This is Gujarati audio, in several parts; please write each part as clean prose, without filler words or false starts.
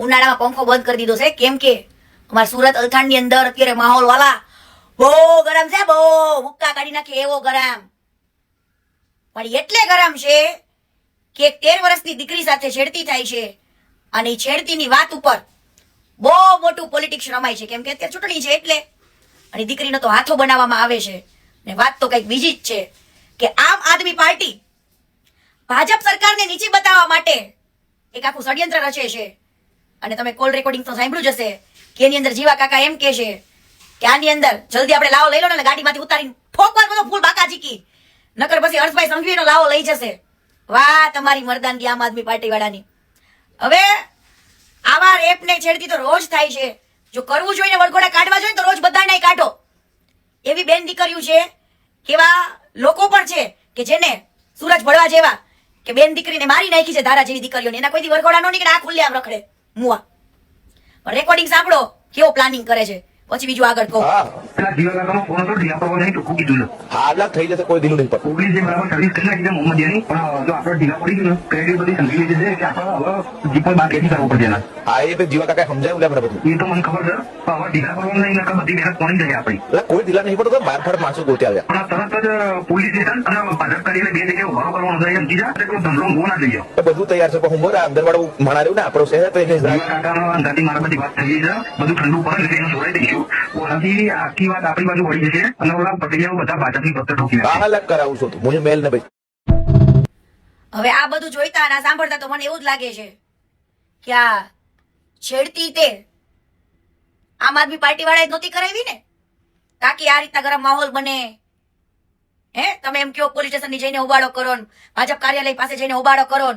ઉનાળામાં પંખો બંધ કરી દીધો છે, કેમ કે અમારા સુરત અલથાણની અંદર અત્યારે માહોલ વાલા બહુ ગરમ છે, બહુ હુક્કા કાઢી નાખે એવો ગરમ. પણ એટલે ગરમ છે કે 13 વર્ષની દીકરી સાથે છેડતી થાય છે અને એ છેડતીની વાત ઉપર બહુ મોટું પોલિટિક્સ રમાય છે, કેમ કે અત્યારે ચૂંટણી છે એટલે. અને દીકરીનો તો હાથો બનાવવામાં આવે છે. ને વાત તો કંઈક બીજી જ છે કે આમ આદમી પાર્ટી ભાજપ સરકારને નીચી બતાવવા માટે એક આખું ષડયંત્ર રચે છે. અને તમે કોલ રેકોર્ડિંગ તો સાંભળ્યું જ હશે કે એની અંદર જીવા કાકા એમ કહે છે કે આની અંદર જલ્દી આપણે લાવો લઈ લો ને ગાડીમાંથી ઉતારીને ઠોકવાર બધો ફૂલ બાકા ચીકી, નકર પછી હર્ષભાઈ સંઘવીનો લાવો લઈ જશે. વાહ તમારી મરદાનગી આમ આદમી પાર્ટી વાળાની. હવે આવા રેપ ને છેડતી તો રોજ થાય છે. જો કરવું જોઈએ ને વરઘોડા કાઢવા જોઈએ તો રોજ બધાને કાઢો. એવી બેન દીકરીઓ છે, કેવા લોકો પણ છે કે જેને સૂરજ ભળવા જેવા કે બેન દીકરીને મારી નાખી છે ધારા જેવી દીકરીઓને. એના કોઈ વરઘોડા નો નીકળે, આ ખુલ્લે આમ રખડે મુવા. પણ રેકોર્ડિંગ સાંભળો કેવો પ્લાનિંગ કરે છે. પછી બીજું આગળ કહું. હાલા થઈ જશે, કોઈ દિલું નહીં પડતું. 19 કલાક છે મોહમ્મદિયાની, પણ જો આપણે ઢીલા પડી ગયું ને ક્રેડિટ બધી સંઘી લીધી છે કે આપણે હવે જીપલ બાર કેથી કરવું પડશે એના. હા, એ તો જીવા કાકા સમજાયું લે આપણે બધું. એ તો મને ખબર છે, પણ હવે ઢીલા પડવાનું નહીં, નકર બધી મહેનત કોની જાય આપણી. એટલે કોઈ દિલા નહીં પડતો, બાર ફાડ માણસો ગોત્યા આવ્યા. પણ તરત જ પોલીસ સ્ટેશન અને ભાજપ કરીને બે જગ્યાએ ઉભા કરવાનો થાય એમ કીધા એટલે ધંધો ઊભો ના થઈ ગયો. બધું તૈયાર છે, પણ હું બોલા અંદર વાળું મણાર્યું ને આપણો શહેર તો એને જીવા કાકાનો અંદાજથી મારા બધી વાત થઈ ગઈ છે, બધું ઠંડુ પડે એટલે એને જોડાઈ દઈશું. ઓલાથી આખી વાત આપણી બાજુ વળી જશે અને ઓલા પટેલિયાઓ બધા ભાજપની ભક્ત ઠોકી નાખશે. અલગ કરાવું છું હું મેલ ને ભાઈ. હવે આ બધું જોઈતા અને સાંભળતા તો મને એવું જ લાગે છે કે આ છેડતી તે આમ આદમી પાર્ટી વાળાએ નહોતી કરાવી ને, તાકી આ રીતના ગરમ માહોલ બને. તમે એમ કહો પોલીસ સ્ટેશન ની જઈને ઉબાડો કરો, ભાજપ કાર્યાલય પાસે જઈને ઉબાડો કરો,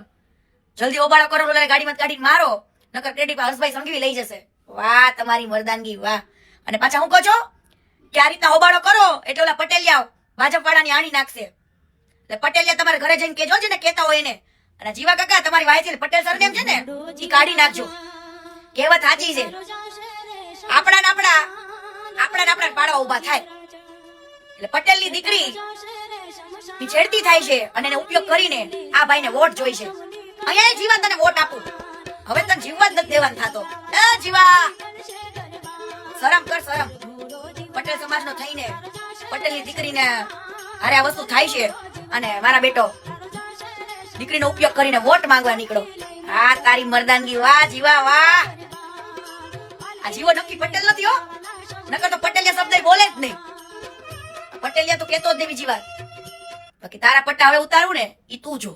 જલ્દી ઉબાડો કરો, ગાડીમાં કાઢીને મારો, નકર ક્રેડિટ હર્ષભાઈ સંઘવી લઈ જશે. વાહ તમારી મરદાનગી, વાહ. અને પાછા હું કહો છો કે આ રીતના હોબાળો કરો એટલે ઓલા પટેલિયા ભાજપ વાળાની આણી નાખશે. એટલે પટેલિયા તમારે ઘરે જઈને કેજો છે ને, કેતા હોય એને. અને જીવા કાકા તમારી વાય પટેલ સરનેમ છે ને એ કાઢી નાખજો. કહેવત સાચી છે, આપણા પાડવા ઉભા થાય. એટલે પટેલની દીકરી છેડતી થાય છે અને એને ઉપયોગ કરીને આ ભાઈને વોટ જોઈ છે. અહીંયા જીવા તને વોટ આપું, હવે તને જીવવા જ નથી દેવાનું થતો. જીવા શરમ કર, શરમ. પટેલ સમાજનો થઈને પટેલની દીકરીને અરે આ વસ્તુ થાય છે અને મારા બેટો દીકરીનો ઉપયોગ કરીને વોટ માંગવા નીકળો. હા તારી મરદાનગી, વાહ જીવા વાહ. આ જીવો નક્કી પટેલ નથી હો, નકર તો પટેલિયા શબ્દ બોલે જ નહીં. પટેલિયા તો કેતો જ નહીં બીજી વાત. બાકી તારા પટ્ટા હવે ઉતારું ને ઈ તું જો.